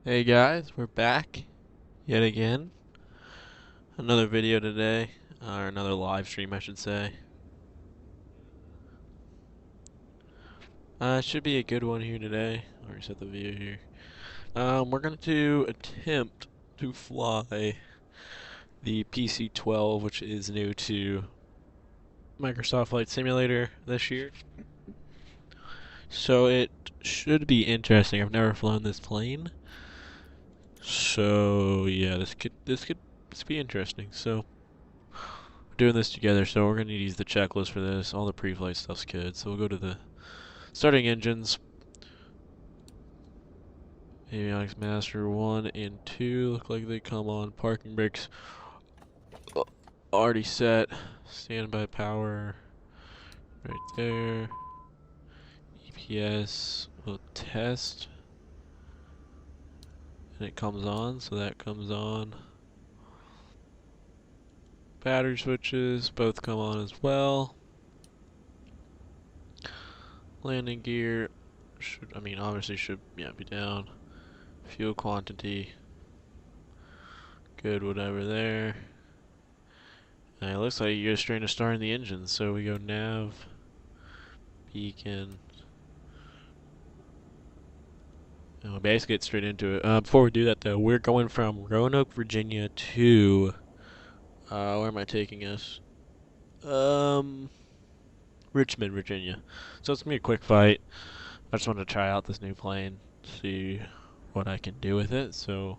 Hey guys, we're back yet again. Another video today, or another live stream, I should say. Should be a good one here today. I'll reset the view here. We're going to attempt to fly the PC-12, which is new to Microsoft Flight Simulator this year. So it should be interesting. I've never flown this plane. So yeah, this could be interesting. So we're doing this together, so we're gonna need to use the checklist for this. All the pre-flight stuff's good. So we'll go to the starting engines. Avionics Master 1 and 2 look like they come on. Parking brakes already set. Standby power right there. EPS will test. And it comes on, so that comes on. Battery switches both come on as well. Landing gear obviously should be down. Fuel quantity, good, whatever there. And it looks like you're trying to start in the engine, so we go nav, beacon. And we'll basically get straight into it. Before we do that though, we're going from Roanoke, Virginia to, where am I taking us? Richmond, Virginia. So it's gonna be a quick fight. I just wanted to try out this new plane, see what I can do with it. So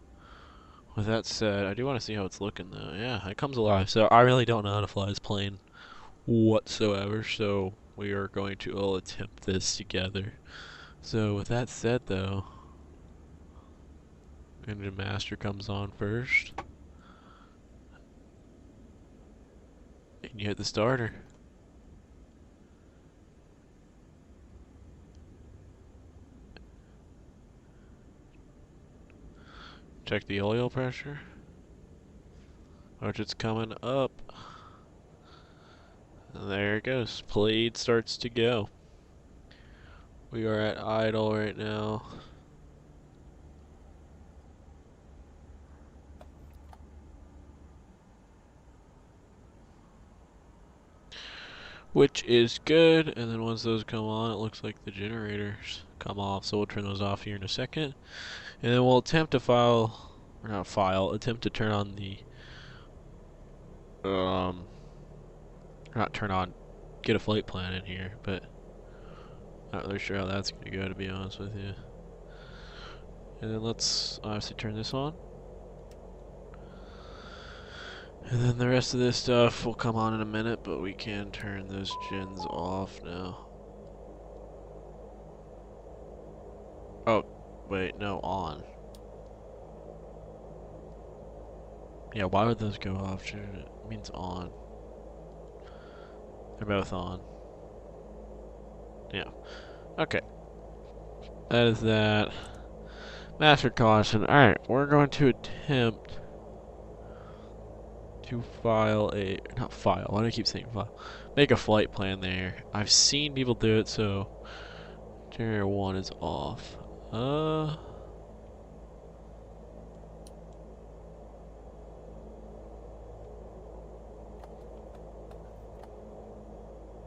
with that said, I do want to see how it's looking though. Yeah, it comes alive. So I really don't know how to fly this plane whatsoever, so we are going to all attempt this together. So with that said though, Engine Master comes on first. And you hit the starter. Check the oil pressure, which it's coming up. And there it goes. Blade starts to go. We are at idle right now. Which is good, and then once those come on, it looks like the generators come off, so we'll turn those off here in a second. And then we'll attempt to attempt to turn on the, not turn on, get a flight plan in here, but not really sure how that's going to go, to be honest with you. And then let's obviously turn this on. And then the rest of this stuff will come on in a minute, but we can turn those gens off now. Oh, wait, no, on. Yeah, why would those go off? It means on. They're both on. Yeah. Okay. That is that. Master caution. Alright, we're going to attempt to why do I keep saying file? Make a flight plan there. I've seen people do it, so generator 1 is off.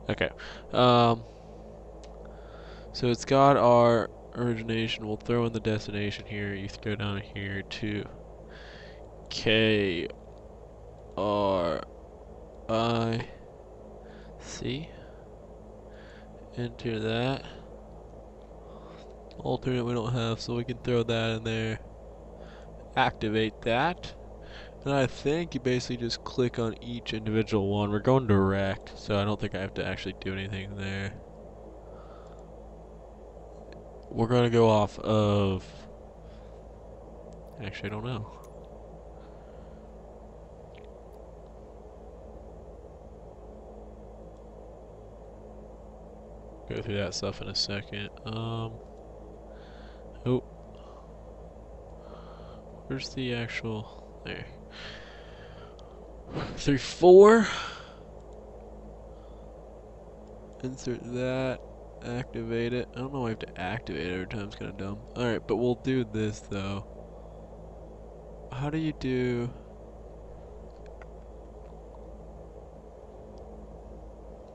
Okay. So it's got our origination. We'll throw in the destination here. You go down here to KRIC. Enter that. Alternate we don't have, so we can throw that in there. Activate that. And I think you basically just click on each individual one. We're going direct, so I don't think I have to actually do anything there. We're going to go off of... Actually, I don't know. Go through that stuff in a second. Oh. Where's the actual... There. 3-4. Insert that. Activate it. I don't know why I have to activate it every time. It's kind of dumb. Alright, but we'll do this though. how do you do...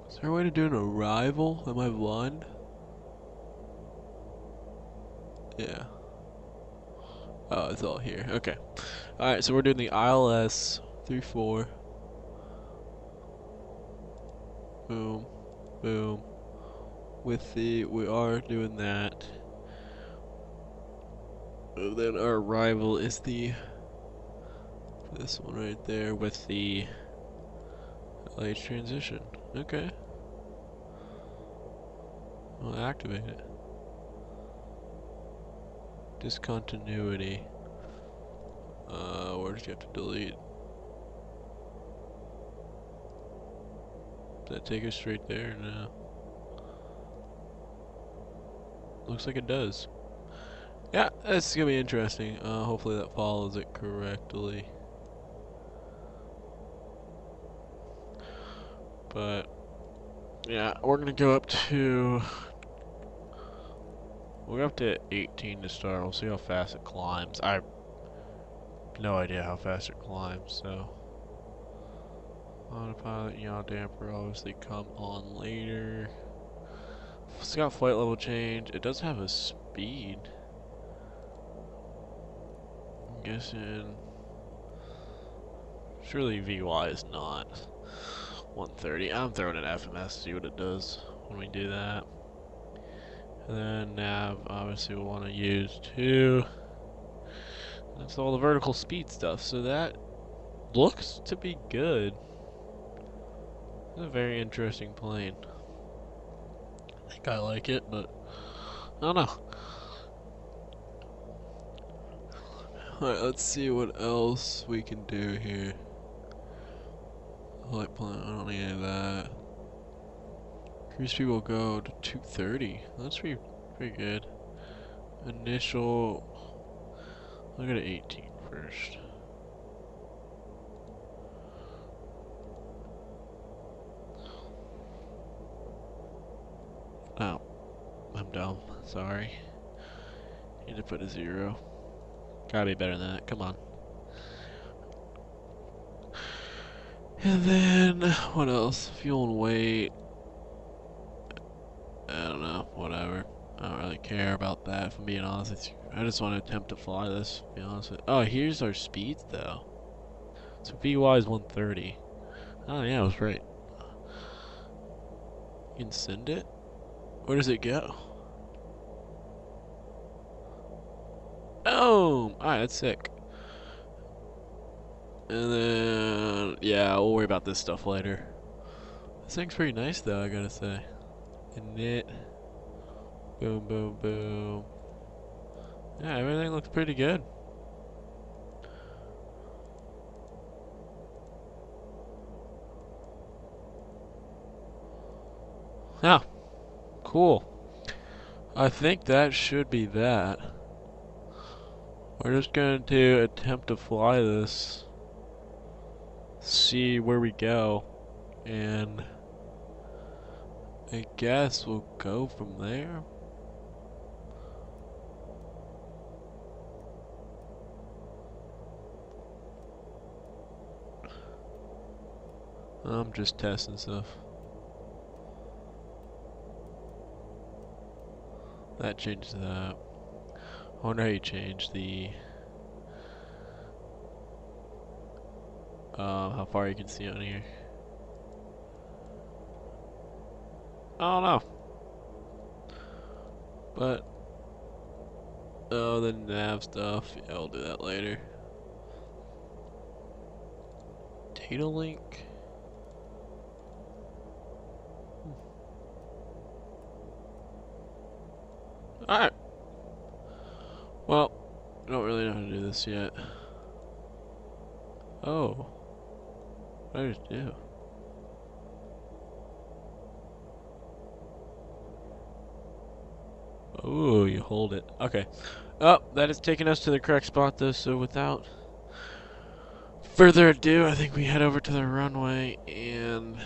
Is there a way to do an arrival? Am I blind? Yeah. Oh, it's all here. Okay. Alright, so we're doing the ILS 34. Boom. Boom. We are doing that. And then our arrival is this one right there with the LH transition. Okay. I'll activate it. Discontinuity. Where does you have to delete? Does that take us straight there? No. Looks like it does. Yeah, that's gonna be interesting. Hopefully that follows it correctly. But yeah, we're gonna go up to... We'll go up to 18 to start. We'll see how fast it climbs. I have no idea how fast it climbs, so... Autopilot, yaw damper obviously come on later. It's got flight level change. It does have a speed. I'm guessing... Surely VY is not 130. I'm throwing an FMS to see what it does when we do that. And then nav, obviously we'll want to use too. That's all the vertical speed stuff, so that looks to be good. It's a very interesting plane. I think I like it, but I don't know. Alright, let's see what else we can do here. Light plane, I don't need any of that. Cruise speed will go to 230. That's pretty good. Initial... I'll go to 18 first. Oh. I'm dumb. Sorry. Need to put a 0. Gotta be better than that. Come on. And then, what else? Fuel and weight. I don't know, whatever. I don't really care about that, if I'm being honest with you. I just want to attempt to fly this, to be honest with you. Oh, here's our speeds, though. So VY is 130. Oh, yeah, I was right. You can send it? Where does it go? Oh! Alright, that's sick. And then, yeah, we'll worry about this stuff later. This thing's pretty nice, though, I gotta say. Init. Boom, boom, boom. Yeah, everything looks pretty good. Yeah, cool. I think that should be that. We're just going to attempt to fly this, see where we go, and I guess we'll go from there. I'm just testing stuff. That changes that. I wonder how you change the how far you can see on here. I don't know. But oh, the nav stuff, yeah, I'll do that later. Data link. Alright. Well, I don't really know how to do this yet. Oh. What did I just do? Oh, you hold it. Okay. Oh, that is taking us to the correct spot though, so without further ado, I think we head over to the runway and...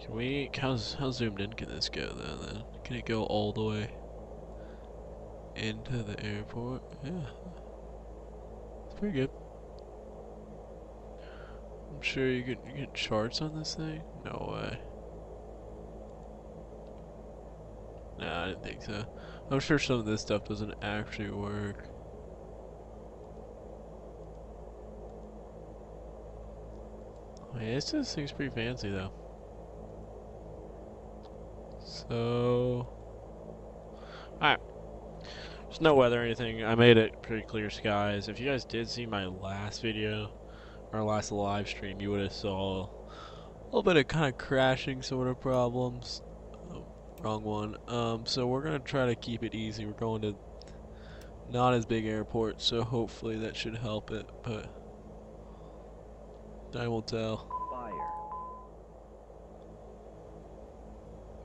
Can we... How zoomed in can this go though, then? Can it go all the way into the airport? Yeah. It's pretty good. I'm sure you get charts on this thing? No way. Nah, I didn't think so. I'm sure some of this stuff doesn't actually work. Oh, yeah, this thing's pretty fancy though. So, alright. There's no weather or anything. I made it pretty clear skies. If you guys did see my last video, our last live stream, you would have saw a little bit of kind of crashing sort of problems. Oh, wrong one. So we're gonna try to keep it easy. We're going to not as big airport, so hopefully that should help it, but time will tell. Fire.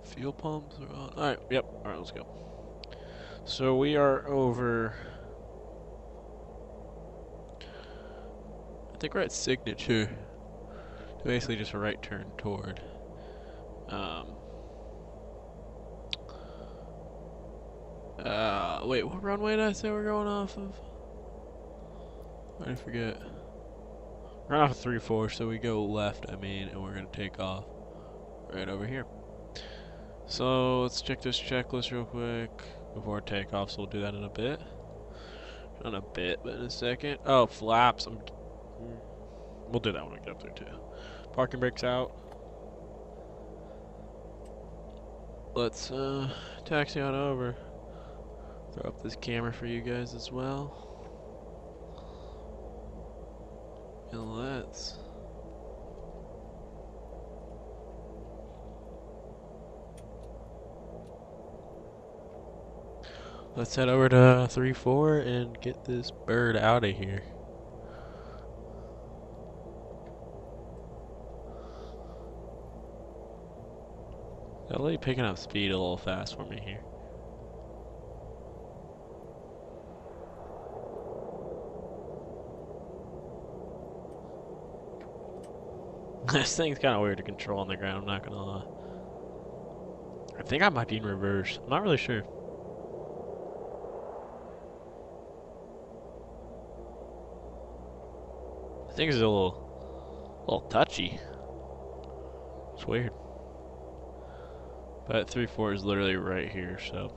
Fuel pumps are on. Alright, yep. Alright, let's go. So we are over. I think we're at Signature. Basically just a right turn toward. Wait, what runway did I say we're going off of? I forget. We're off of 3-4, so we go left, I mean, and we're gonna take off right over here. So let's check this checklist real quick before takeoff, so we'll do that in a bit. Not a bit, but in a second. Oh, flaps. We'll do that when we get up there too. Parking brakes out. Let's taxi on over. Throw up this camera for you guys as well. And let's head over to 3-4 and get this bird out of here. Really picking up speed a little fast for me here. This thing's kind of weird to control on the ground, I'm not gonna lie. I think I might be in reverse. I'm not really sure. I think it's a little touchy. It's weird. But 3-4 is literally right here, so.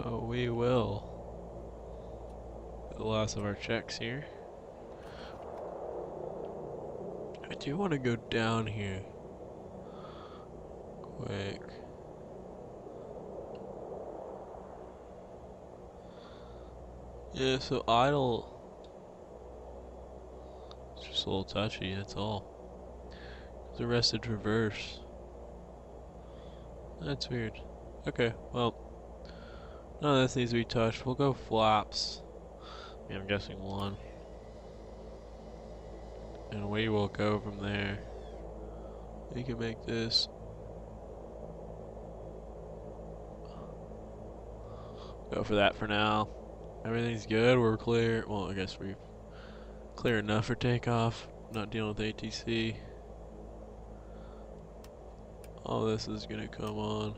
Oh, we will. The last of our checks here. I do want to go down here. Quick. Yeah, so idle. It's just a little touchy, that's all. The rest is reverse. That's weird. Okay, well. None of this needs to be touched. We'll go flaps. Yeah, I'm guessing one. And we will go from there. We can make this. Go for that for now. Everything's good. We're clear. Well, I guess we're clear enough for takeoff. Not dealing with ATC. All this is gonna come on.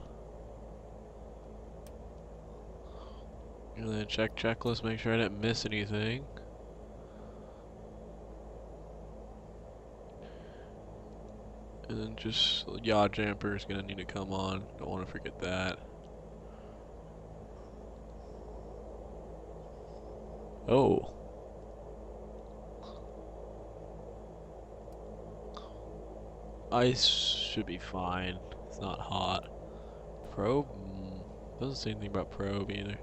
And then check checklist, make sure I didn't miss anything. And then just yaw jumper is gonna need to come on. Don't want to forget that. Oh. Ice should be fine. It's not hot. Probe? Doesn't say anything about probe either.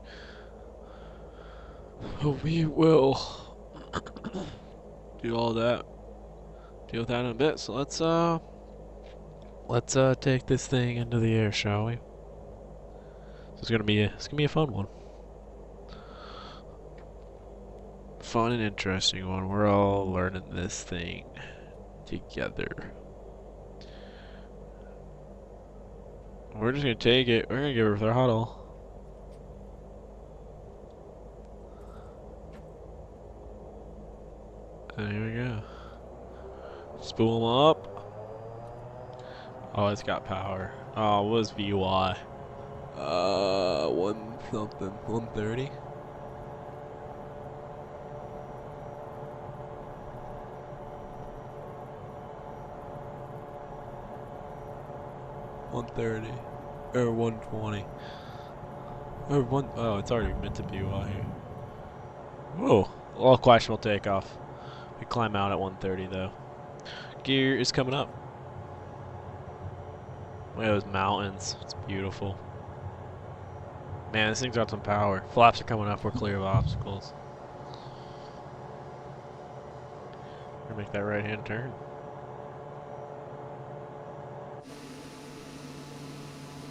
Oh, we will do all that. Deal with that in a bit. So let's take this thing into the air, shall we? So it's gonna be a fun one. Fun and interesting one. We're all learning this thing together. We're just gonna take it. We're gonna give her throttle. And here we go. Spool them up. Oh, it's got power. Oh, it was VY. One something, 130. 130 or 120 or one. Oh, it's already meant to be while here. Whoa, all questionable takeoff. We climb out at 130 though. Gear is coming up. Look at those mountains. It's beautiful. Man, this thing's got some power. Flaps are coming up. We're clear of obstacles. We're gonna make that right-hand turn.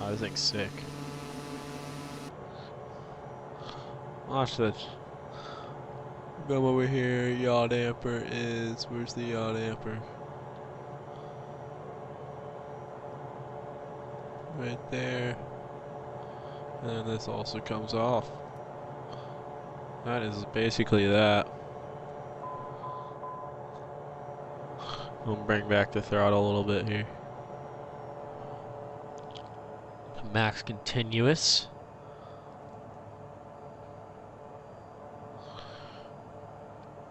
Oh, this thing's sick. Watch this. Come over here. Yaw damper is. Where's the yaw damper? Right there. And this also comes off. That is basically that. We'll bring back the throttle a little bit here. Max continuous.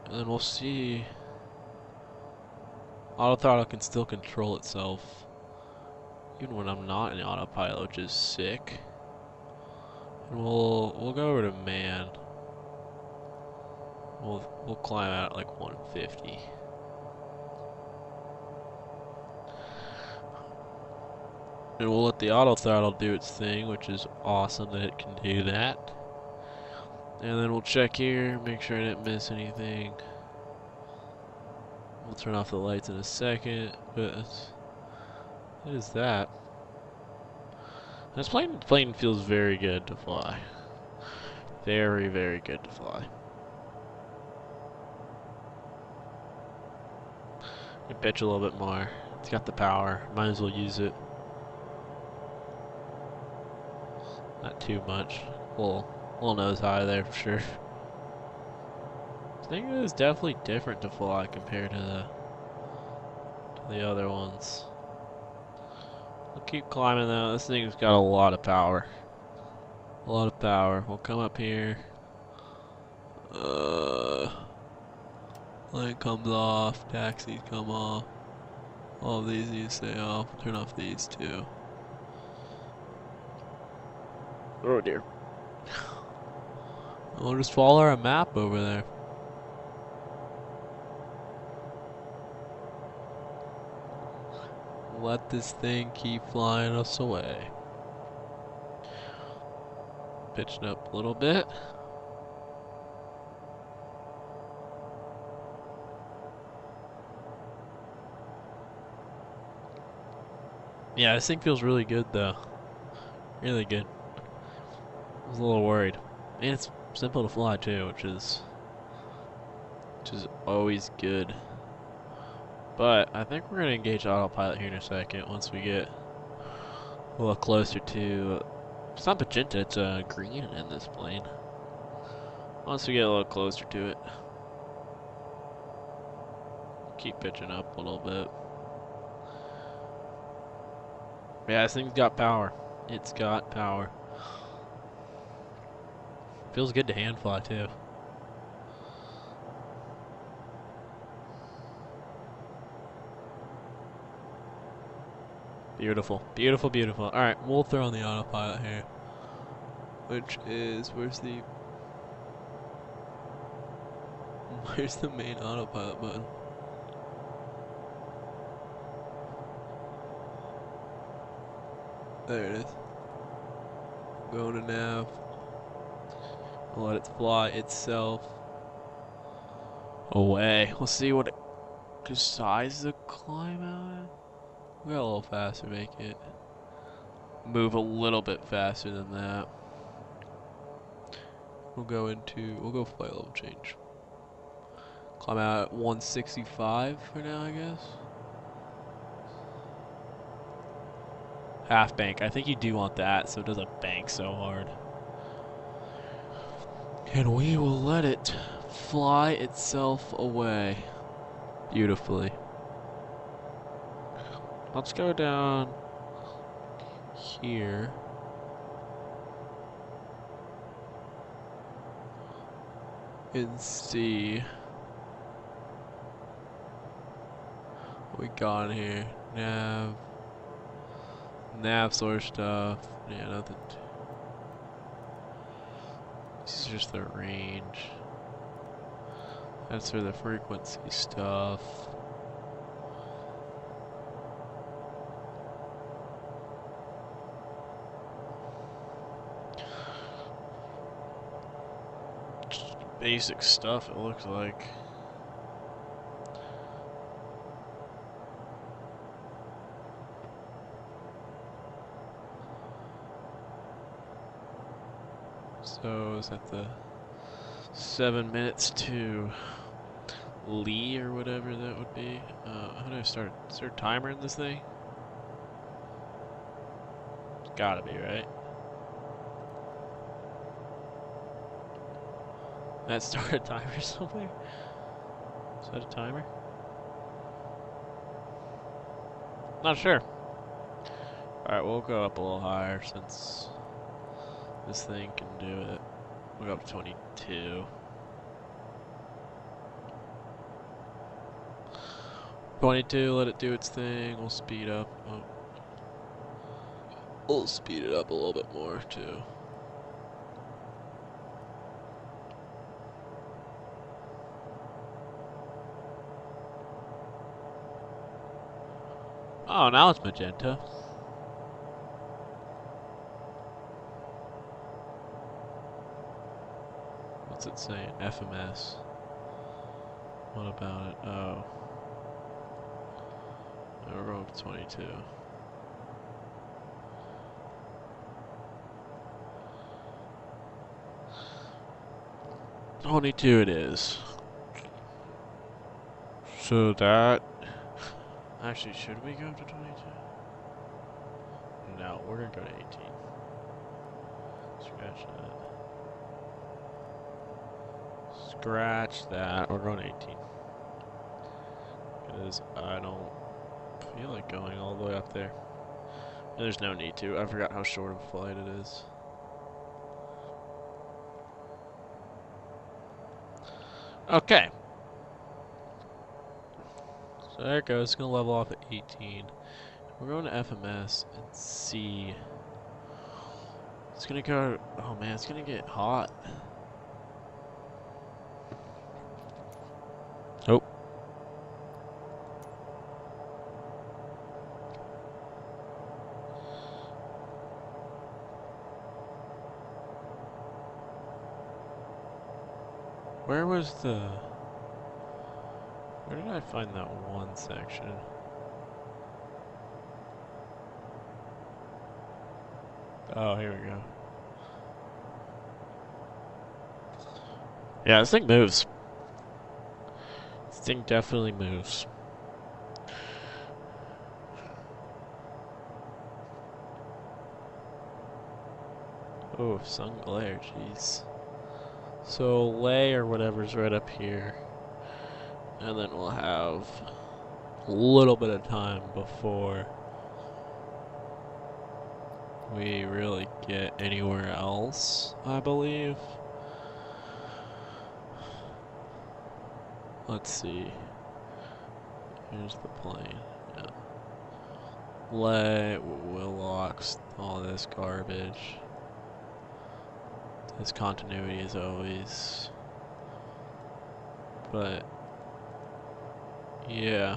And then we'll see. Auto throttle can still control itself even when I'm not in autopilot, which is sick. And we'll go over to man. We'll climb out at like 150. And we'll let the auto throttle do its thing, which is awesome that it can do that. And then we'll check here, make sure I didn't miss anything. We'll turn off the lights in a second, but what is that? This plane feels very good to fly. Very, very good to fly. You pitch a little bit more. It's got the power. Might as well use it. Not too much. Little nose high there for sure. This thing is definitely different to fly compared to the other ones. We'll keep climbing though. This thing's got a lot of power. A lot of power. We'll come up here. Light comes off. Taxis come off. All of these need to stay off. Turn off these too. Oh dear. We'll just follow our map over there. Let this thing keep flying us away. Pitching up a little bit. Yeah, this thing feels really good though. Really good. I was a little worried. And it's simple to fly too, which is always good. But I think we're gonna engage autopilot here in a second once we get a little closer to. It's not magenta, it's green in this plane. Once we get a little closer to it, keep pitching up a little bit. Yeah, this thing's got power. It's got power. Feels good to hand fly too. Beautiful, beautiful, beautiful. All right, we'll throw on the autopilot here, which is where's the main autopilot button? There it is. Go to nav. We'll let it fly itself away. We'll see what it decides to climb out at. We'll go a little faster, make it move a little bit faster than that. We'll go flight level change. Climb out at 165 for now, I guess. Half bank. I think you do want that so it doesn't bank so hard. And we will let it fly itself away beautifully. Let's go down here. and see what we got in here. Nav sort of stuff. Yeah, nothing. This is just the range. That's for the frequency stuff. Just basic stuff, it looks like. So is that the 7 minutes to Lee or whatever that would be? How do I start? Is there a timer in this thing? It's gotta be, right? That start a timer somewhere? Is that a timer? Not sure. Alright, we'll go up a little higher since this thing can do it. We'll go up to 22. 22, let it do its thing. We'll speed up. Oh. We'll speed it up a little bit more too. Oh, now it's magenta. What's it saying? FMS. What about it? Oh. We're going to 22. It is. So that... Actually, should we go to 22? No, we're going to go to 18. Scratch that. Scratch that. We're going to 18. Because I don't feel like going all the way up there. And there's no need to. I forgot how short of a flight it is. Okay. So there it goes. It's going to level off at 18. We're going to FMS and see. It's going to go. Oh man, it's going to get hot. Oh. Where was the... Where did I find that one section? Oh, here we go. Yeah, this thing moves. This thing definitely moves. Oh, sun glare, jeez. So lay or whatever's right up here, and then we'll have a little bit of time before we really get anywhere else, I believe. Let's see. Here's the plane. Yeah. Lay, Willocks, all this garbage. His continuity is always, but yeah,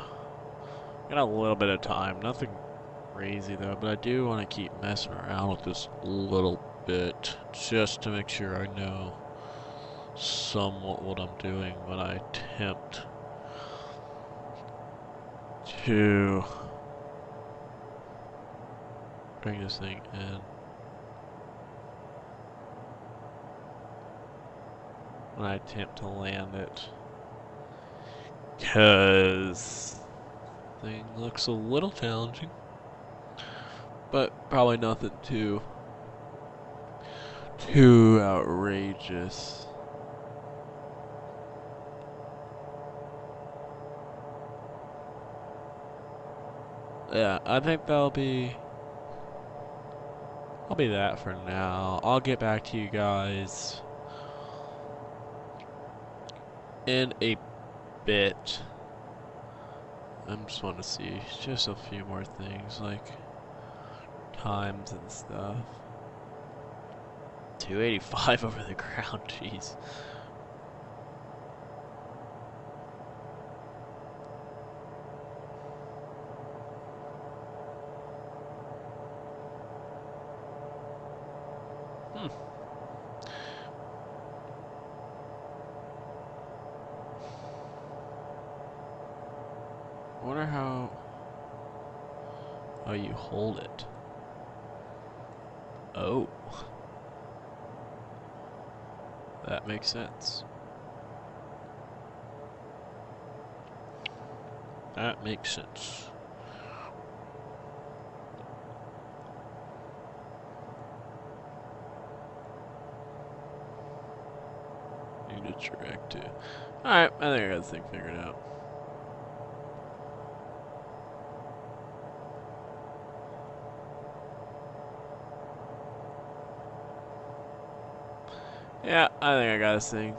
got a little bit of time, nothing crazy though, but I do want to keep messing around with this a little bit, just to make sure I know somewhat what I'm doing when I attempt to bring this thing in. When I attempt to land it, because thing looks a little challenging, but probably nothing too outrageous. Yeah, I think that'll be that for now. I'll get back to you guys in a bit. I just want to see just a few more things, like times and stuff. 285 over the ground, jeez. I wonder how you hold it. Oh. That makes sense. That makes sense. Need to track too. Alright, I think I got this thing figured out. Yeah, I think I got this thing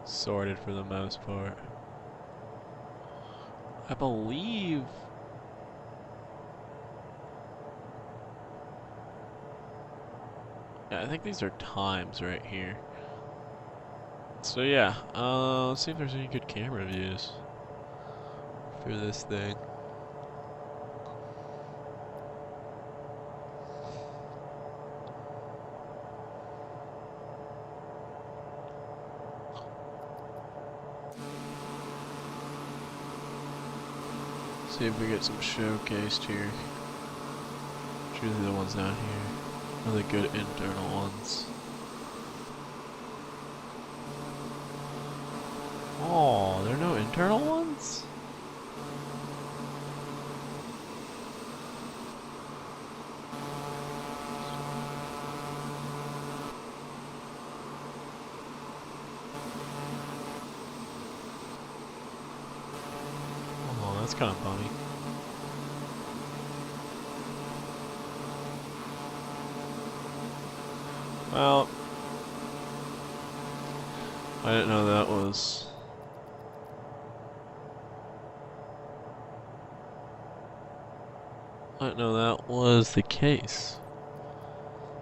sorted for the most part. I believe... Yeah, I think these are times right here. So yeah, let's see if there's any good camera views for this thing. See if we get some showcased here. It's usually the ones down here are the good internal ones. Oh, there are no internal ones? Oh, that's kind of bummy. Well, I didn't know that was... I didn't know that was the case.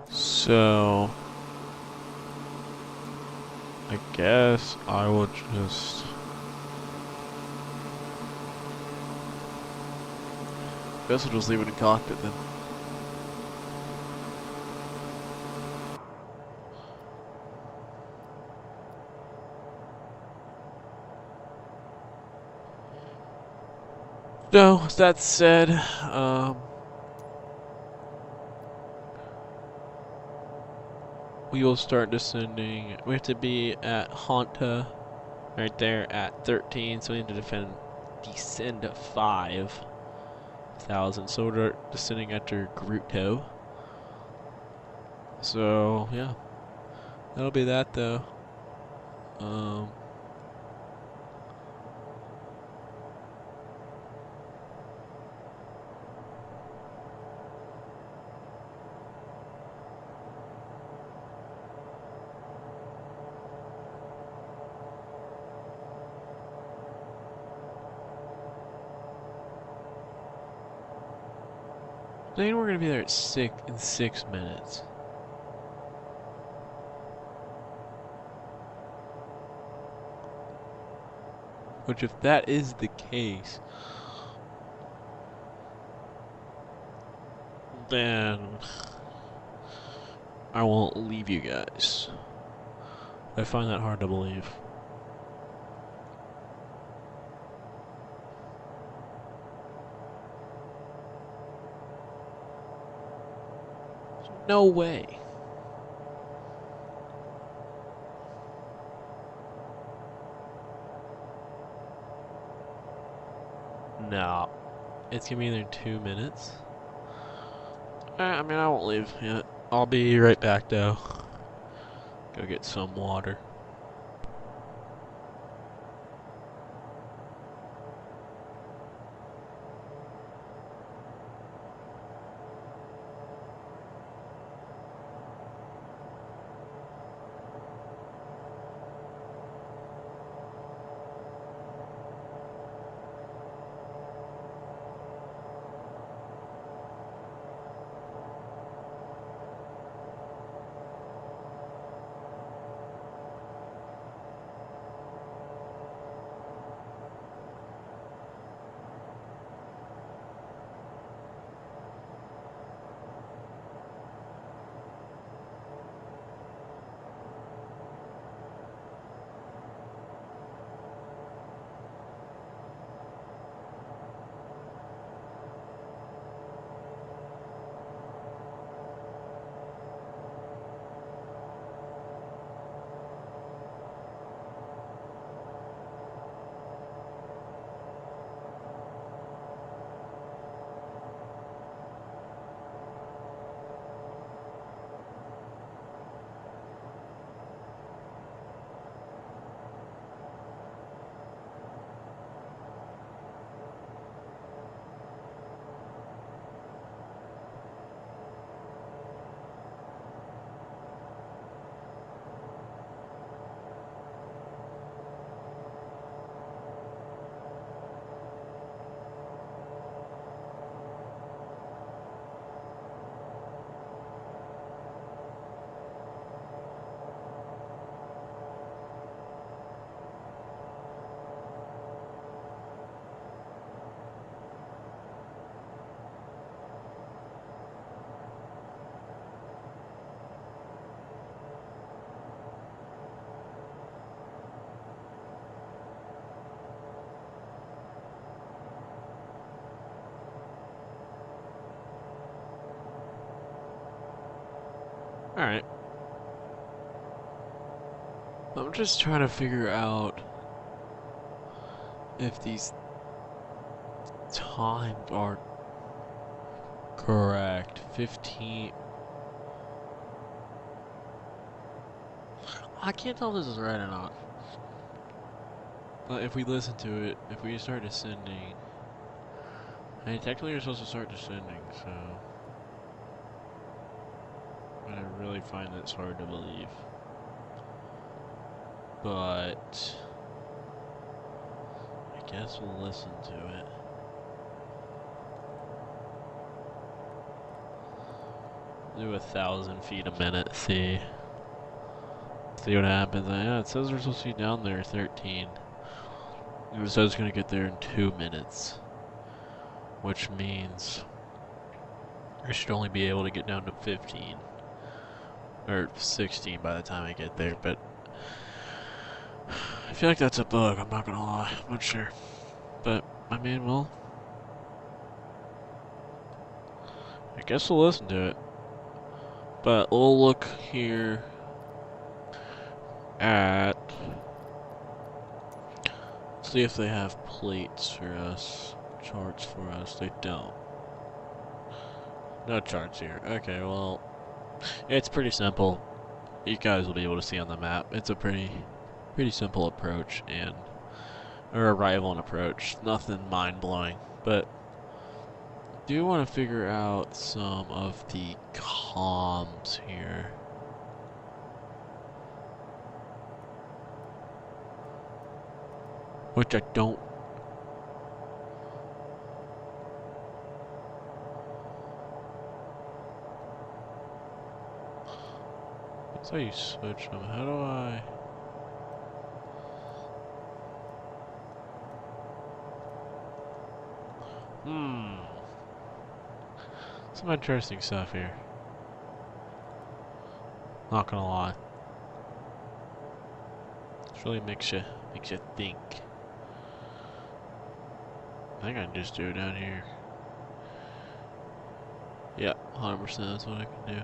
So... I guess I will just... Guess we'll just leave it in cockpit then. No, that said, we will start descending. We have to be at Honta, right there at 13, so we need to descend 5,000. So we're descending after Gruto. So yeah, that'll be that though. I think we're gonna be there at 6 minutes. Which, if that is the case, then I won't leave you guys. I find that hard to believe. No way. No. It's gonna be there in 2 minutes. I mean, I won't leave yet. I'll be right back though. Go get some water. Alright. I'm just trying to figure out if these times are correct. 15. I can't tell if this is right or not. But if we listen to it, if we start descending, I mean, technically you're supposed to start descending, so. But I really find this hard to believe. But I guess we'll listen to it. Do 1,000 feet a minute, see what happens. Yeah, it says we're supposed to be down there 13. It says it's gonna get there in 2 minutes, which means I should only be able to get down to 15 or 16 by the time I get there. But I feel like that's a bug. I'm not gonna lie. I'm not sure, but I mean, well, I guess we'll listen to it. But we'll look here at, see if they have plates for us, charts for us. They don't. No charts here. Okay, well, it's pretty simple. You guys will be able to see on the map. It's a pretty simple approach or arrival and approach. Nothing mind-blowing, but do want to figure out some of the comms here. Which I don't. That's how you switch them. How do I? Some interesting stuff here. Not gonna lie. This really makes you think. I think I can just do it down here. Yeah, 100%, that's what I can do.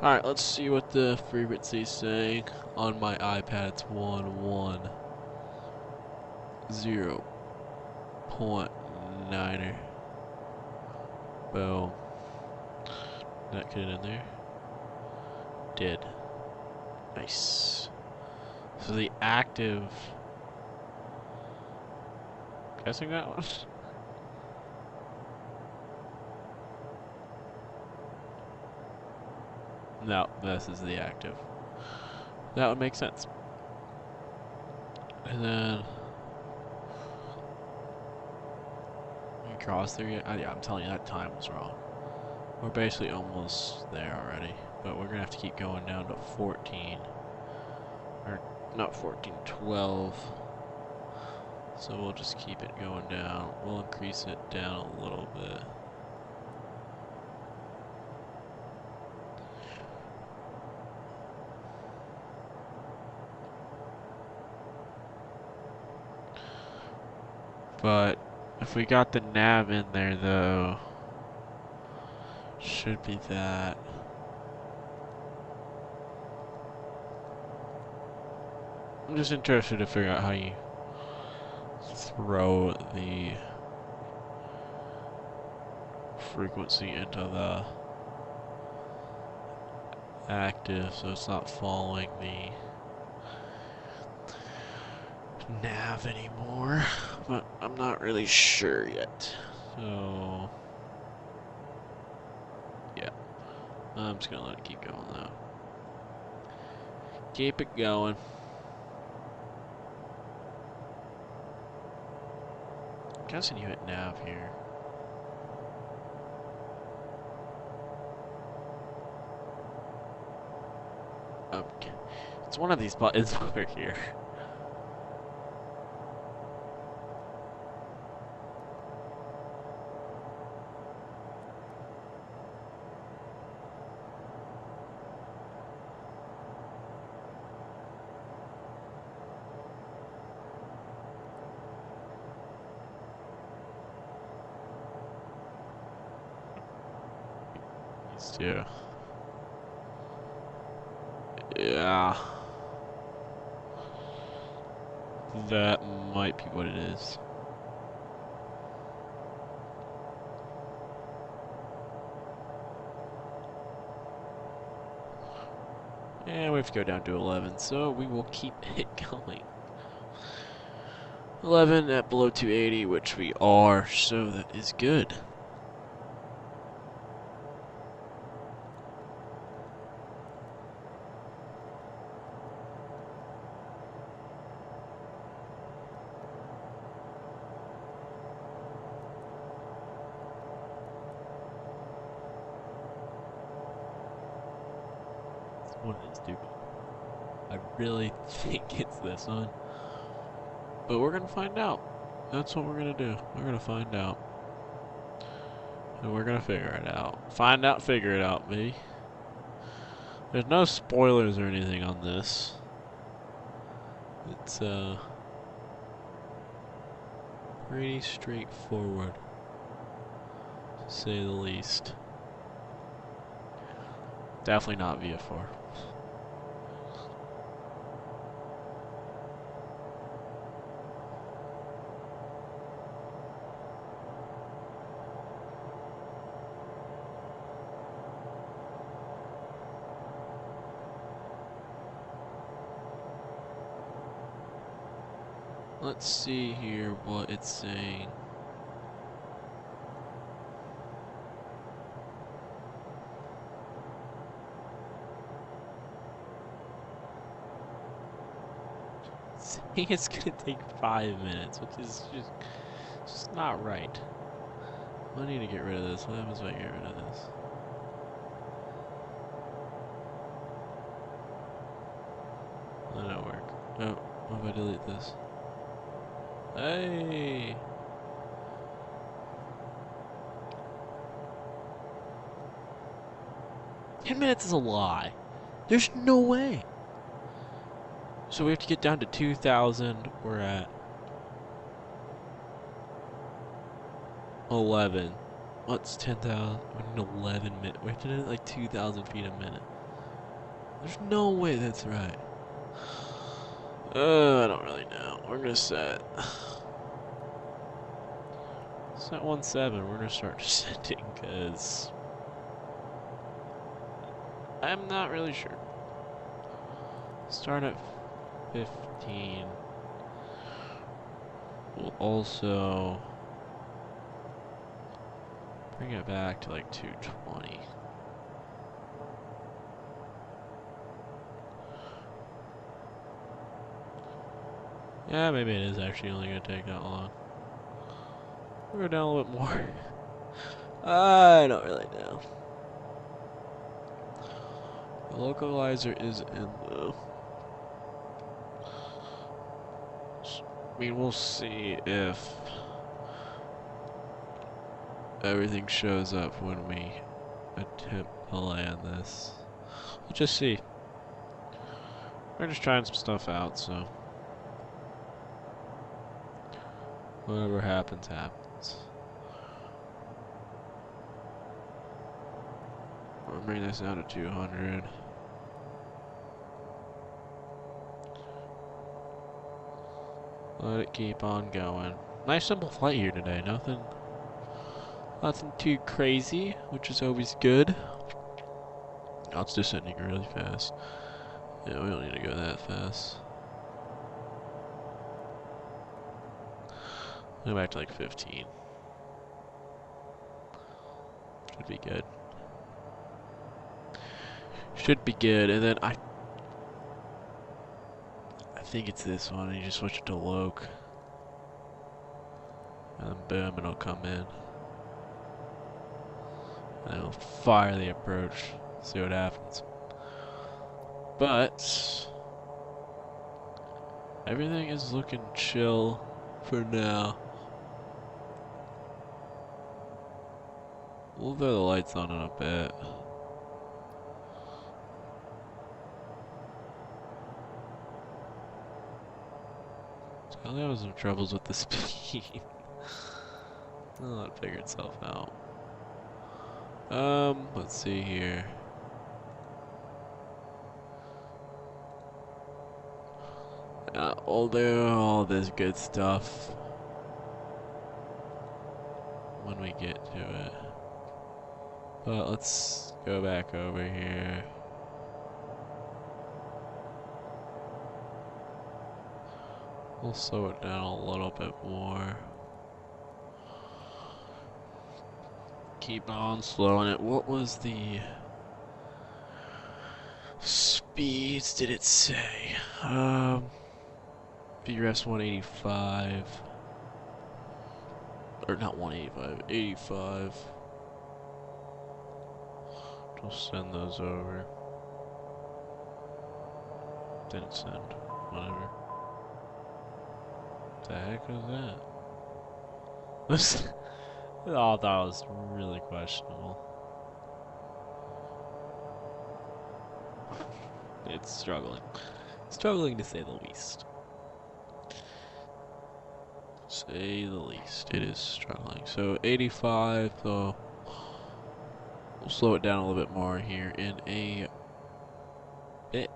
Alright, let's see what the frequency's saying. On my iPad, it's 110.9er. Boom. That get it in there? Did. Nice. So the active... Guessing that one? No, this is the active. That would make sense. And then... We cross there yet? Yeah, I'm telling you, that time was wrong. We're basically almost there already. But we're gonna have to keep going down to 14. Or, not 14, 12. So we'll just keep it going down. We'll increase it down a little bit. But if we got the nav in there though, should be that. I'm just interested to figure out how you throw the frequency into the active so it's not following the nav anymore, but I'm not really sure yet. So yeah, I'm just gonna let it keep going though. Keep it going. I'm guessing you hit nav here. Okay. It's one of these buttons over here. These two. Yeah. That might be what it is. And we have to go down to 11, so we will keep it going. 11 at below 280, which we are, so that is good. What is stupid? I really think it's this one. But we're gonna find out. That's what we're gonna do. We're gonna find out. And we're gonna figure it out. Find out, figure it out, me. There's no spoilers or anything on this. It's pretty straightforward, to say the least. Definitely not VF4. Let's see here what it's saying. It's saying it's gonna take 5 minutes, which is just not right. I need to get rid of this. What happens if I get rid of this? That don't work. Oh, what if I delete this? Hey! "10 minutes is a lie. There's no way." So we have to get down to 2,000. We're at 11. What's 10,000? We need 11 minutes. We have to do it like 2,000 feet a minute. There's no way that's right. I don't really know. We're gonna set 17. We're gonna start descending because I'm not really sure. Start at 15. We'll also bring it back to like 220. Yeah, maybe it is actually only going to take that long. We'll go down a little bit more. I don't really know. The localizer is in the... I mean, we'll see if everything shows up when we attempt to land this. We'll just see. We're just trying some stuff out, so... whatever happens, happens. I'll bring this down to 200. Let it keep on going. Nice simple flight here today. Nothing too crazy, which is always good. Oh, it's descending really fast. Yeah, we don't need to go that fast. Go back to like 15. Should be good. Should be good, and then I think it's this one, and you just switch it to loc. And then boom, it'll come in. And it'll fire the approach. See what happens. But everything is looking chill for now. We'll throw the lights on in a bit. I'm having some troubles with the speed. I'll let it figure itself out. Let's see here. We'll do all this good stuff when we get to it. But let's go back over here. We'll slow it down a little bit more. Keep on slowing it. What was the speeds did it say? BRS 185. Or not 185, 85. Just send those over. Didn't send. Whatever. What the heck was that? Oh, that was really questionable. It's struggling. Struggling to say the least. Say the least. It is struggling. So 85, though. We'll slow it down a little bit more here in a bit.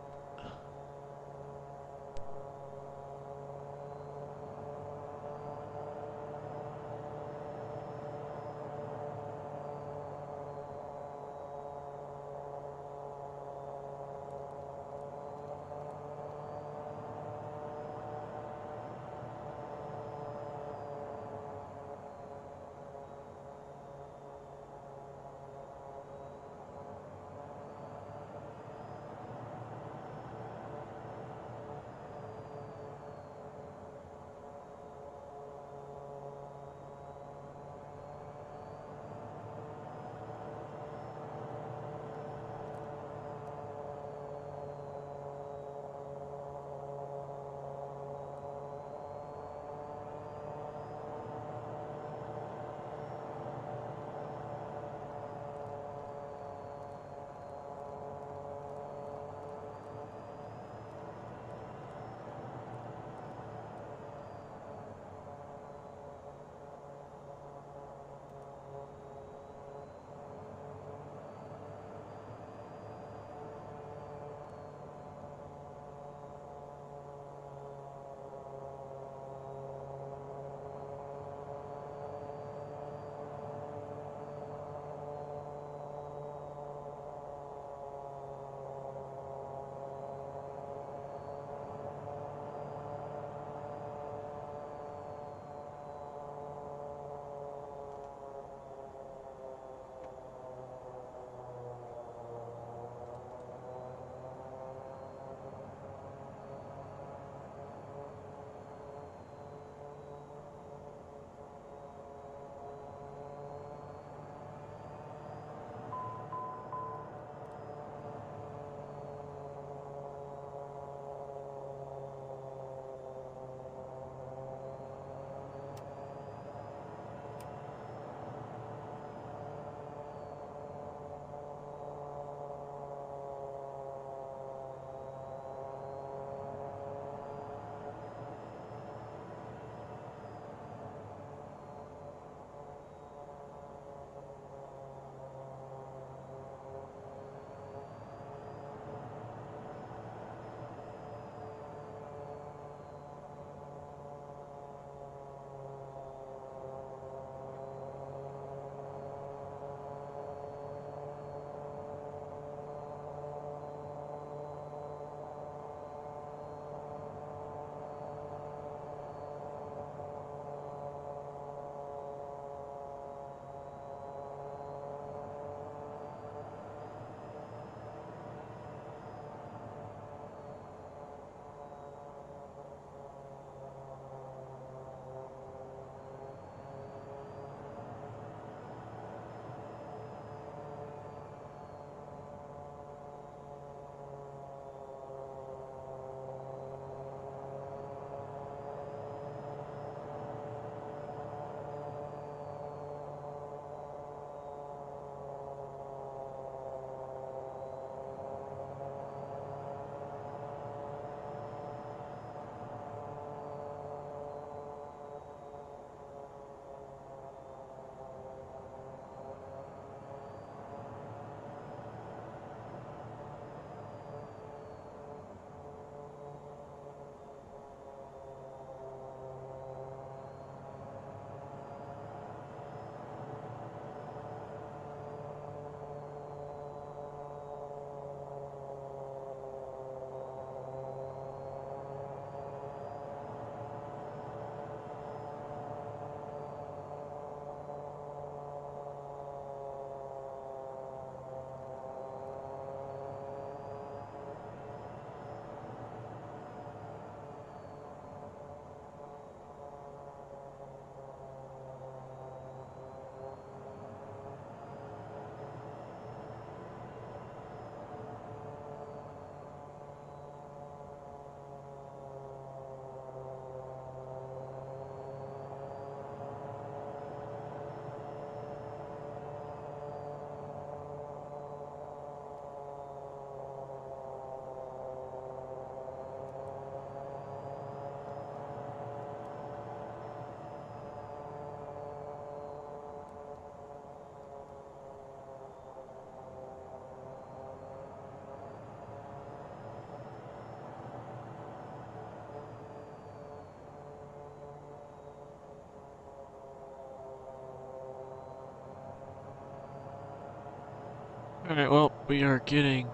Alright, well, we are getting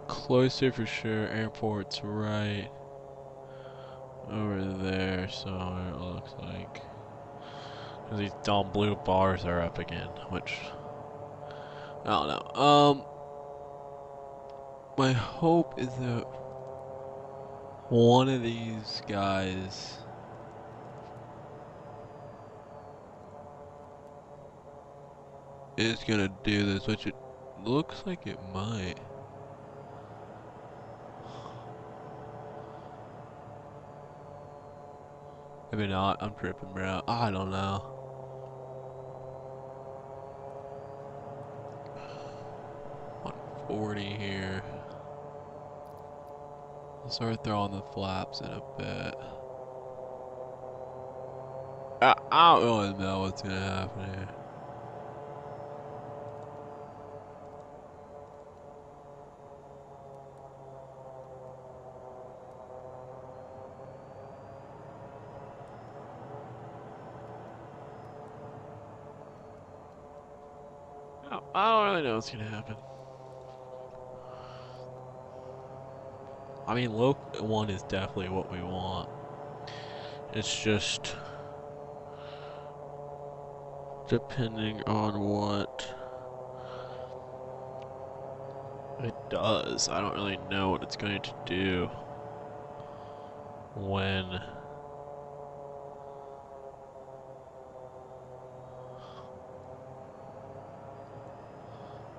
closer for sure. Airport's right over there, so it looks like. Because these dumb blue bars are up again, which I don't know. My hope is that one of these guys is gonna do this, which it looks like it might. Maybe not. I'm tripping, bro. I don't know. $140 here. I'll start throwing the flaps in a bit. I don't really know what's gonna happen here. I don't really know what's gonna happen. I mean, low 1 is definitely what we want. It's just depending on what it does. I don't really know what it's going to do when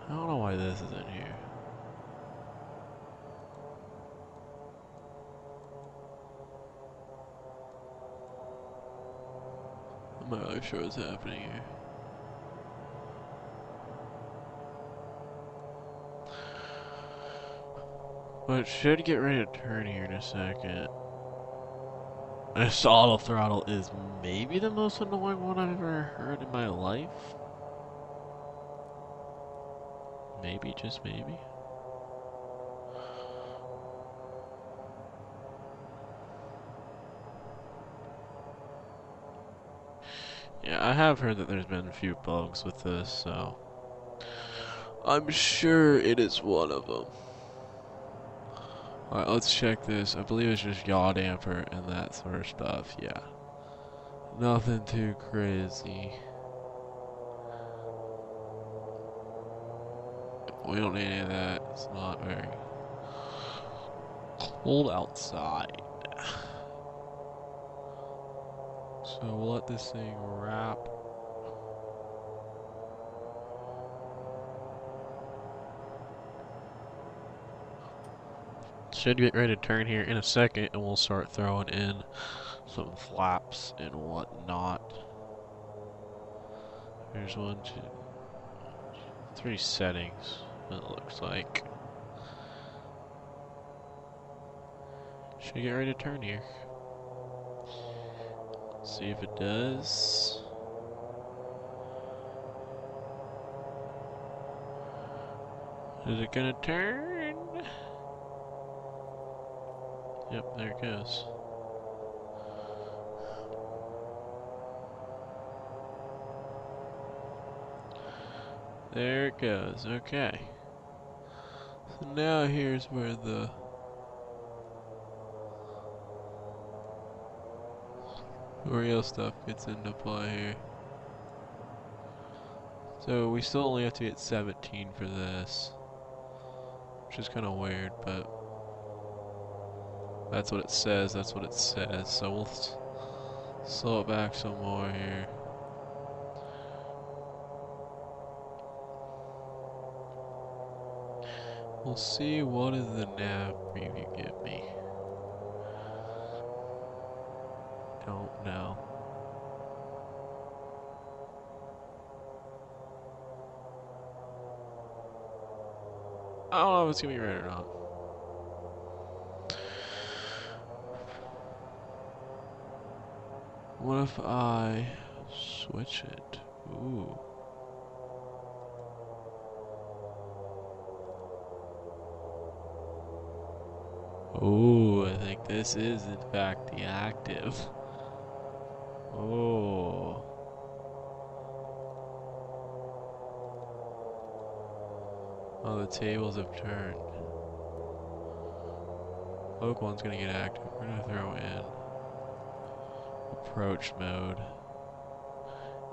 I don't know why this is in here. I'm not really sure what's happening here. But it should get ready to turn here in a second. This auto throttle is maybe the most annoying one I've ever heard in my life. Maybe, just maybe. Yeah, I have heard that there's been a few bugs with this, so I'm sure it is one of them. Alright, let's check this. I believe it's just yaw damper and that sort of stuff, yeah. Nothing too crazy. We don't need any of that. It's not very cold outside. So we'll let this thing wrap. Should get ready to turn here in a second, and we'll start throwing in some flaps and whatnot. There's 1, 2, 3 settings, it looks like. Should get ready to turn here. Let's see if it does. Is it gonna turn? Yep, there it goes. There it goes, okay. So now here's where the real stuff gets into play here. So we still only have to get 17 for this, which is kind of weird, but that's what it says, that's what it says. So we'll slow it back some more here. We'll see what does the nav preview give me. Don't know. I don't know if it's gonna be right or not. What if I switch it? Ooh. Ooh, I think this is in fact the active. Oh. Oh, the tables have turned. Oak one's gonna get active. We're gonna throw in approach mode.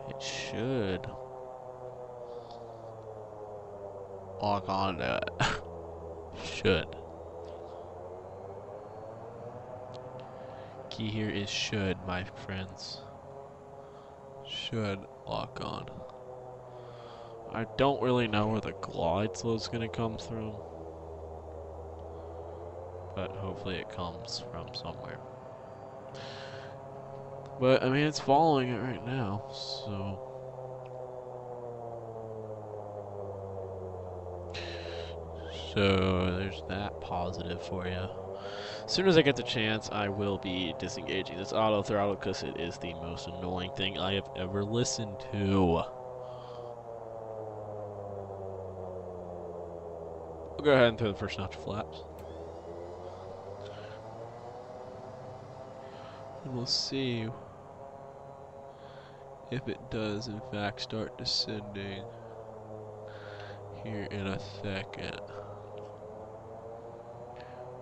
It should lock on to it. Should. Key here is should, my friends. Should lock on. I don't really know where the glide slope is gonna come from, but hopefully it comes from somewhere. But I mean, it's following it right now, so. So there's that positive for you. As soon as I get the chance, I will be disengaging this auto throttle because it is the most annoying thing I have ever listened to. We'll go ahead and throw the first notch of flaps. And we'll see if it does in fact start descending here in a second.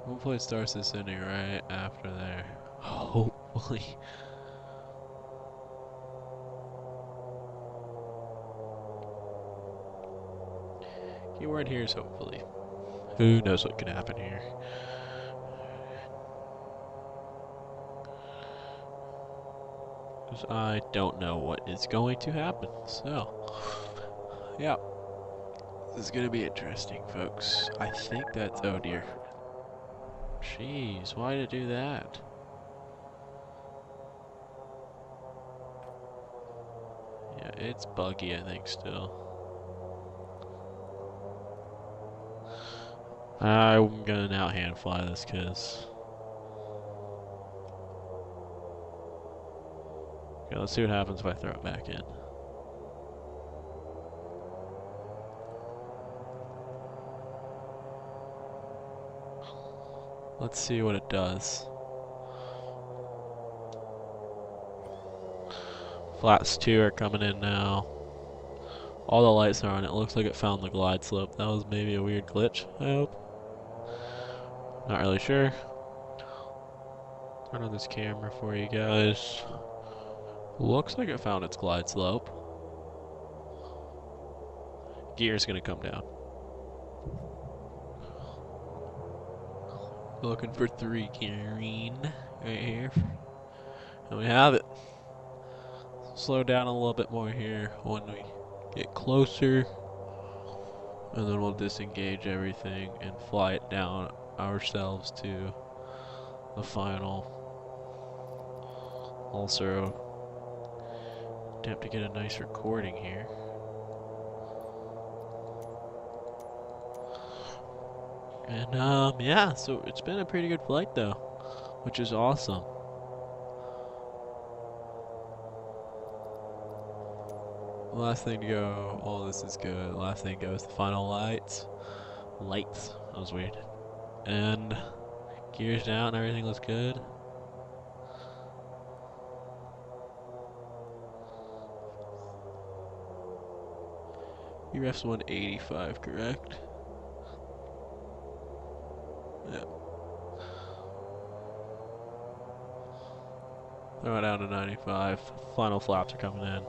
Hopefully it starts descending right after there. Hopefully. Keyword here is hopefully. Who knows what could happen here. Because I don't know what is going to happen. So, yeah. This is going to be interesting, folks. I think that's... oh dear. Jeez, why did it do that? Yeah, it's buggy, I think, still. I'm gonna now hand fly this, cause... okay, let's see what happens if I throw it back in. Let's see what it does. Flaps 2 are coming in now. All the lights are on. It looks like it found the glide slope. That was maybe a weird glitch, I hope. Not really sure. Turn on this camera for you guys. Looks like it found its glide slope. Gear's gonna come down. Looking for 3 green right here. And we have it. Slow down a little bit more here when we get closer. And then we'll disengage everything and fly it down ourselves to the final. Also, attempt to get a nice recording here. And yeah, so it's been a pretty good flight though, which is awesome. Last thing to go, oh this is good. Last thing goes the final lights. Lights, that was weird. And gears down, everything looks good. EREF's 185, correct? Yep. Throw it down to 95. Final flaps are coming in.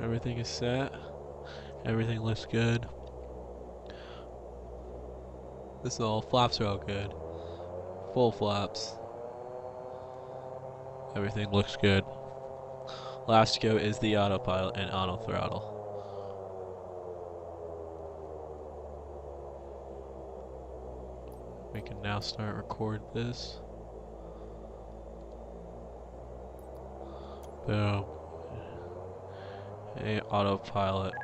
Everything is set. Everything looks good. This is all, flaps are all good. Full flaps. Everything looks good. Last to go is the autopilot and auto throttle. We can now start record this. Boom. Hey, autopilot.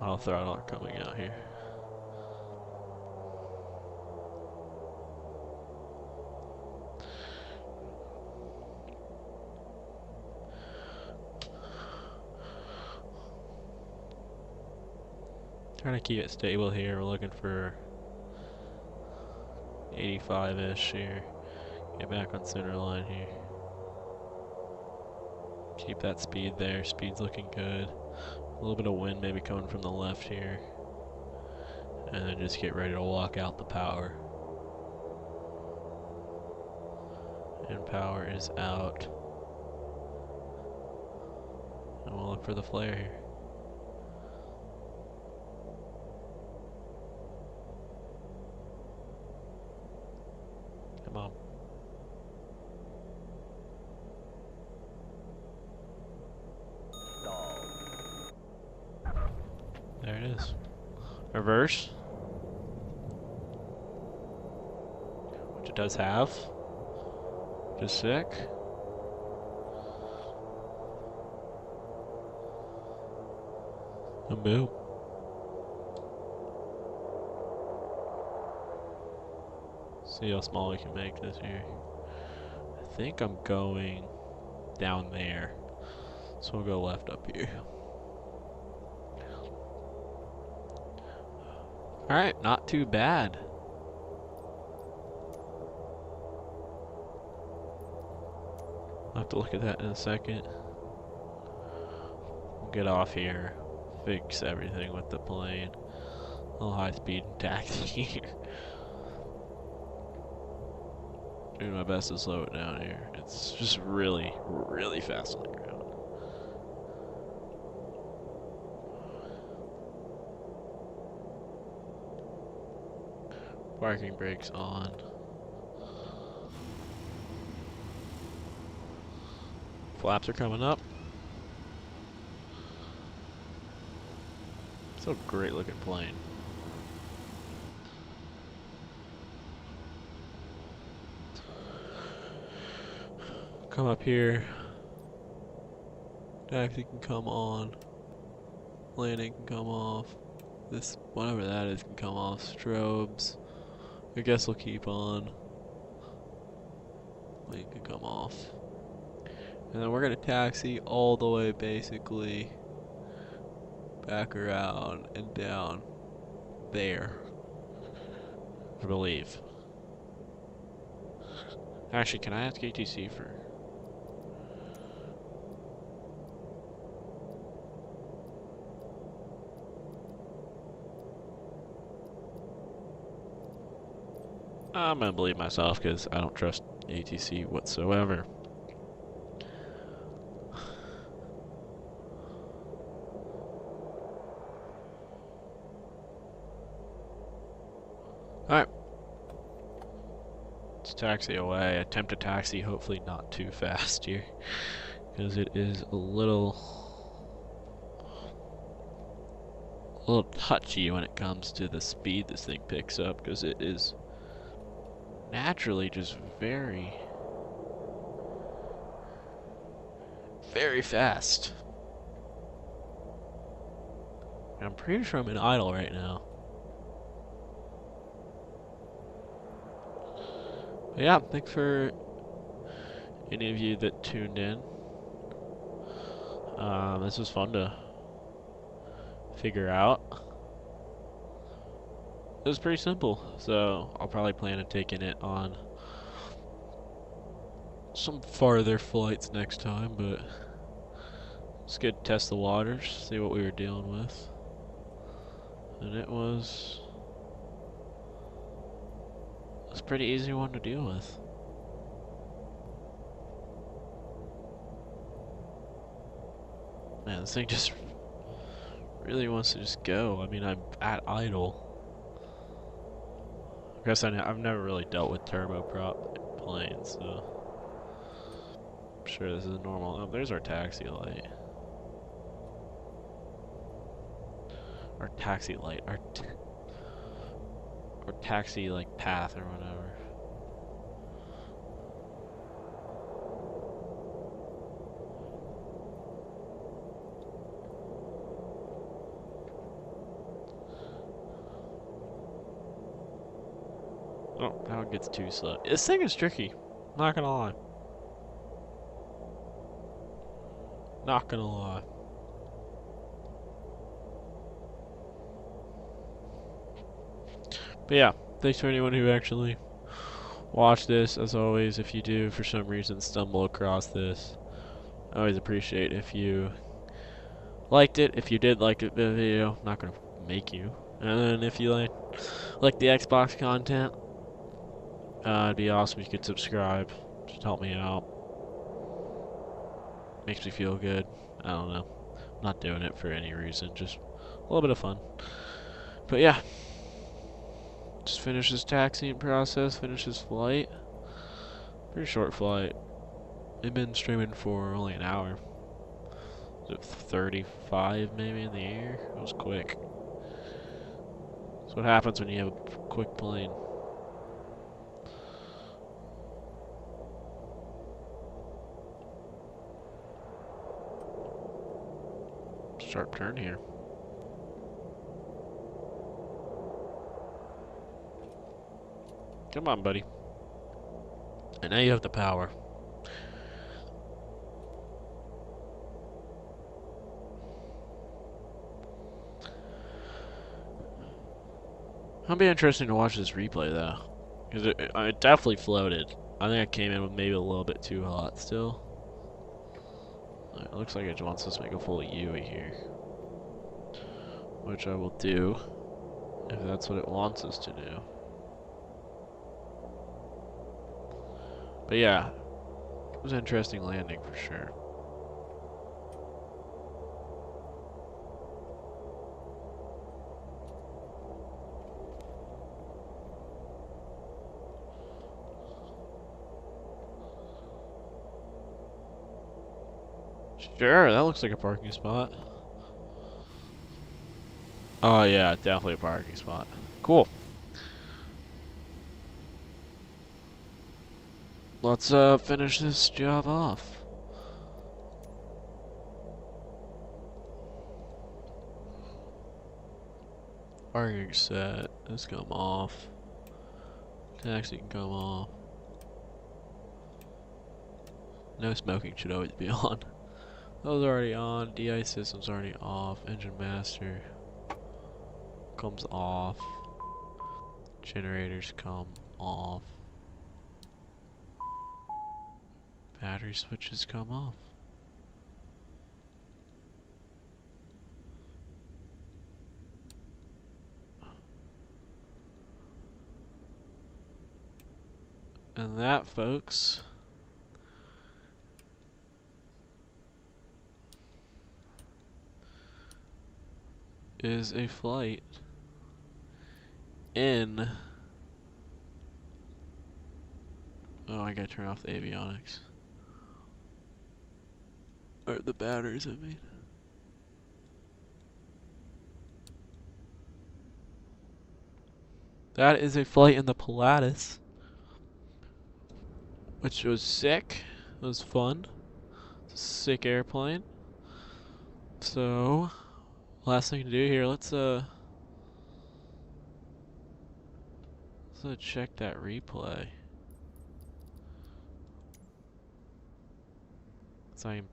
Auto throttle are coming out here. Trying to keep it stable here. We're looking for 85-ish here. Get back on center line here. Keep that speed there. Speed's looking good. A little bit of wind maybe coming from the left here. And then just get ready to walk out the power. And power is out. And we'll look for the flare here. Come on. There it is. Reverse. Which it does have. Which is sick. And boom. See how small we can make this here. I think I'm going down there. So we'll go left up here. Alright, not too bad. I'll have to look at that in a second. We'll get off here. Fix everything with the plane. A little high speed taxi here. Doing my best to slow it down here. It's just really, really fast on the ground. Parking brakes on. Flaps are coming up. Still a great looking plane. Come up here. Taxi can come on. Landing can come off. This, whatever that is, can come off. Strobes. I guess we'll keep on. Lane can come off. And then we're gonna taxi all the way basically back around and down there. I believe. Actually, can I ask ATC for... I'm gonna believe myself because I don't trust ATC whatsoever. Alright. Let's taxi away. Attempt to taxi, hopefully not too fast here. Because it is a little touchy when it comes to the speed this thing picks up, because it is naturally just very, very fast. And I'm pretty sure I'm in idle right now. But yeah, thanks for any of you that tuned in. This was fun to figure out. It was pretty simple, so I'll probably plan on taking it on some farther flights next time, but it's good to test the waters, see what we were dealing with. And it was a pretty easy one to deal with. Man, this thing just really wants to just go. I mean, I'm at idle. I guess I've never really dealt with turboprop planes, so I'm sure this is normal. Oh, there's our taxi light. Our taxi light. Our taxi, like, path or whatever. Oh, now it gets too slow. This thing is tricky. Not gonna lie. Not gonna lie. But yeah, thanks for anyone who actually watched this. As always, if you do for some reason stumble across this, I always appreciate if you liked it. If you did like the video, I'm not gonna make you. And then if you like the Xbox content, it'd be awesome if you could subscribe. Just help me out. Makes me feel good. I don't know. I'm not doing it for any reason. Just a little bit of fun. But yeah. Just finish this taxiing process. Finish this flight. Pretty short flight. I've been streaming for only an hour. Was it 35 maybe in the air? It was quick. That's what happens when you have a quick plane. Sharp turn here. Come on, buddy. And now you have the power. It'll be interesting to watch this replay, though. Because it definitely floated. I think I came in with maybe a little bit too hot still. It looks like it wants us to make a full UE here. Which I will do, if that's what it wants us to do. But yeah, it was an interesting landing for sure. Sure, that looks like a parking spot. Oh yeah, definitely a parking spot. Cool. Let's finish this job off. Parking set. Let's come off. Taxi can come off. No smoking should always be on. Those are already on. DI system's already off. Engine master comes off. Generators come off. Battery switches come off. And that, folks, is a flight in... Oh, I gotta turn off the avionics. Or the batteries, I mean. That is a flight in the Pilatus, which was sick. It was fun. It's a sick airplane. So, last thing to do here, let's check that replay. So I'm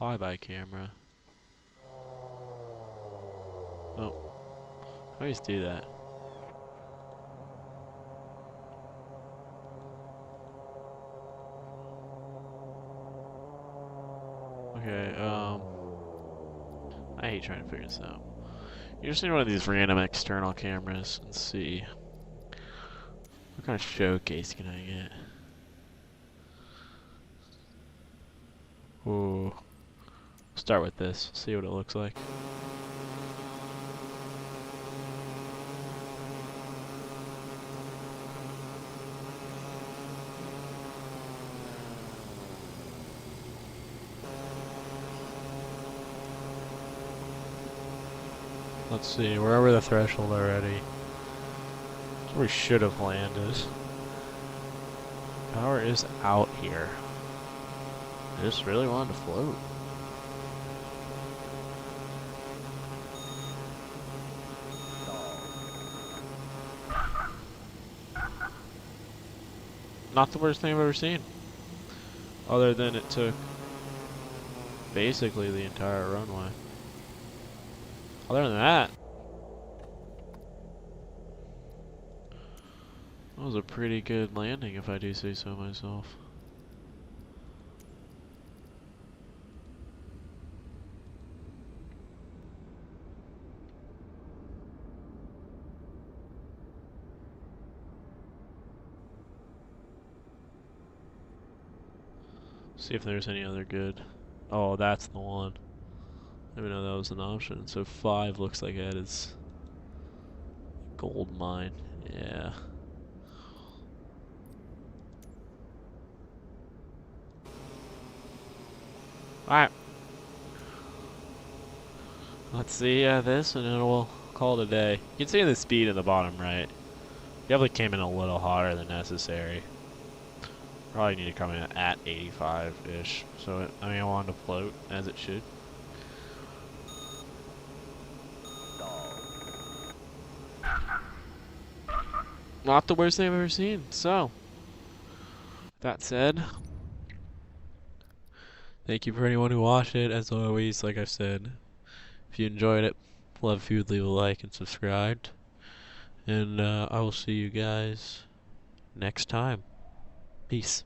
flyby camera. Oh, I always do that. Okay, I hate trying to figure this out. You just need one of these random external cameras and see what kind of showcase can I get. Ooh. Start with this, see what it looks like. Let's see, we're over the threshold already. That's where we should have landed. Power is out here. I just really wanted to float. Not the worst thing I've ever seen. Other than it took basically the entire runway. Other than that, That was a pretty good landing, if I do say so myself. See if there's any other good. Oh, that's the one. I didn't know that was an option. So 5 looks like that is gold mine. Yeah. Alright. Let's see this, and then we'll call it a day. You can see the speed in the bottom right. Definitely came in a little hotter than necessary. Probably need to come in at 85-ish. So, I mean, I wanted to float, as it should. Not the worst thing I've ever seen. So, that said, thank you for anyone who watched it. As always, like I said, if you enjoyed it, love if you would leave a like and subscribe. And I will see you guys next time. Peace.